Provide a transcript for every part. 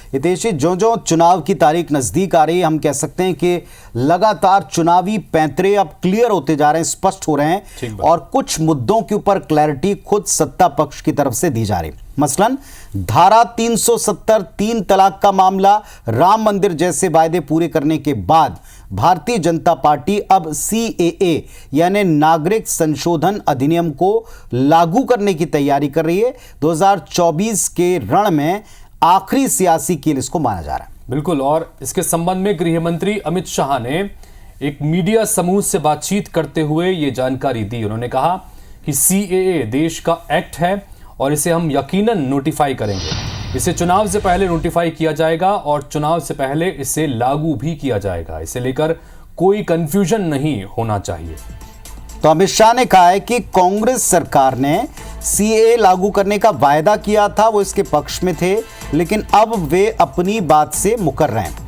हितेशी, जो चुनाव की तारीख नजदीक आ रही है, हम कह सकते हैं कि लगातार चुनावी पैंतरे अब क्लियर होते जा रहे हैं, स्पष्ट हो रहे हैं और कुछ मुद्दों के ऊपर क्लैरिटी खुद सत्ता पक्ष की तरफ से दी जा रही है। मसलन धारा 370 तीन तलाक का मामला, राम मंदिर जैसे वायदे पूरे करने के बाद भारतीय जनता पार्टी अब CAA यानी नागरिक संशोधन अधिनियम को लागू करने की तैयारी कर रही है। 2024 के रण में आखिरी सियासी कील इसको माना जा रहा है। बिल्कुल, और इसके संबंध में गृह मंत्री अमित शाह ने एक मीडिया समूह से बातचीत करते हुए ये जानकारी दी। उन्होंने कहा कि CAA देश का एक्ट है और इसे हम यकीनन नोटिफाई करेंगे। इसे चुनाव से पहले नोटिफाई किया जाएगा और चुनाव से पहले इसे लागू भी किया जाएगा। इसे लेकर कोई कंफ्यूजन नहीं होना चाहिए। तो अमित शाह ने कहा है कि कांग्रेस सरकार ने CAA लागू करने का वायदा किया था, वो इसके पक्ष में थे, लेकिन अब वे अपनी बात से मुकर रहे हैं।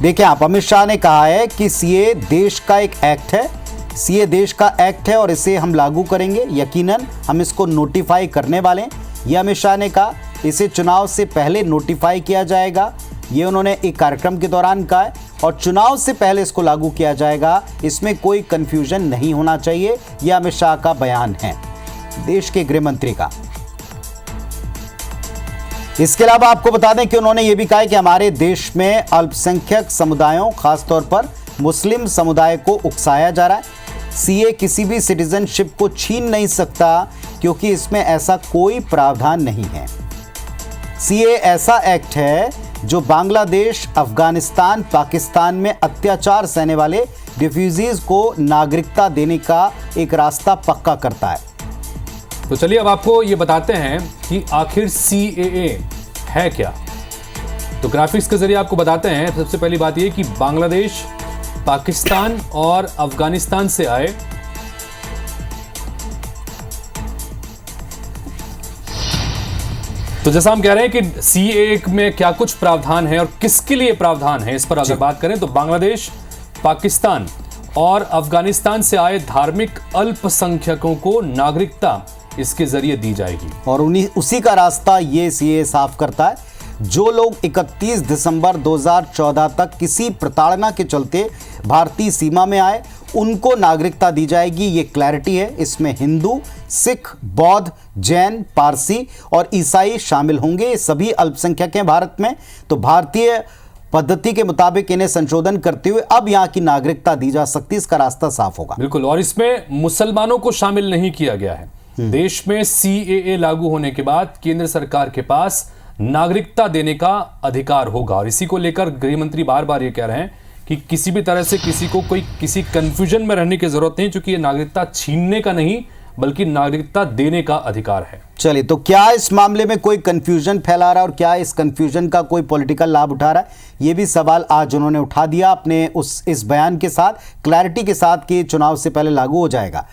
देखिए आप, अमित शाह ने कहा है कि CAA देश का एक एक्ट है, CAA देश का एक्ट है और इसे हम लागू करेंगे, यकीनन हम इसको नोटिफाई करने वाले हैं। यह अमित शाह ने कहा। इसे चुनाव से पहले नोटिफाई किया जाएगा, ये उन्होंने एक कार्यक्रम के दौरान कहा है, और चुनाव से पहले इसको लागू किया जाएगा, इसमें कोई कंफ्यूजन नहीं होना चाहिए। यह अमित शाह का बयान है, देश के गृह मंत्री का। इसके अलावा आपको बता दें कि उन्होंने ये भी कहा है कि हमारे देश में अल्पसंख्यक समुदायों, खासतौर पर मुस्लिम समुदाय को उकसाया जा रहा है। CAA किसी भी सिटीजनशिप को छीन नहीं सकता क्योंकि इसमें ऐसा कोई प्रावधान नहीं है। CAA ऐसा एक्ट है जो बांग्लादेश, अफगानिस्तान, पाकिस्तान में अत्याचार सहने वाले रिफ्यूजीज को नागरिकता देने का एक रास्ता पक्का करता है। तो चलिए अब आपको ये बताते हैं कि आखिर CAA है क्या। तो ग्राफिक्स के जरिए आपको बताते हैं। सबसे पहली बात ये कि बांग्लादेश, पाकिस्तान और अफगानिस्तान से आए तो जैसा हम कह रहे हैं कि CAA में क्या कुछ प्रावधान है और किसके लिए प्रावधान है, इस पर अगर बात करें तो बांग्लादेश, पाकिस्तान और अफगानिस्तान से आए धार्मिक अल्पसंख्यकों को नागरिकता इसके जरिए दी जाएगी। और उसी का रास्ता ये CAA साफ करता है। जो लोग 31 दिसंबर 2014 तक किसी प्रताड़ना के चलते भारतीय सीमा में आए, उनको नागरिकता दी जाएगी। ये क्लैरिटी है। इसमें हिंदू, सिख, बौद्ध, जैन, पारसी और ईसाई शामिल होंगे। ये सभी अल्पसंख्यक हैं भारत में। तो भारतीय पद्धति के मुताबिक इन्हें संशोधन करते हुए अब यहाँ की नागरिकता दी जा सकती है। इसका रास्ता साफ होगा। बिल्कुल, और इसमें मुसलमानों को शामिल नहीं किया गया है। देश में CAA लागू होने के बाद केंद्र सरकार के पास नागरिकता देने का अधिकार होगा, और इसी को लेकर गृह मंत्री बार बार ये कह रहे हैं कि किसी भी तरह से किसी को किसी कंफ्यूजन में रहने की जरूरत नहीं, क्योंकि ये नागरिकता छीनने का नहीं बल्कि नागरिकता देने का अधिकार है। चलिए, तो क्या इस मामले में कोई कंफ्यूजन फैला रहा है और क्या इस कंफ्यूजन का कोई पॉलिटिकल लाभ उठा रहा है, ये भी सवाल आज उन्होंने उठा दिया अपने इस बयान के साथ, क्लैरिटी के साथ कि चुनाव से पहले लागू हो जाएगा।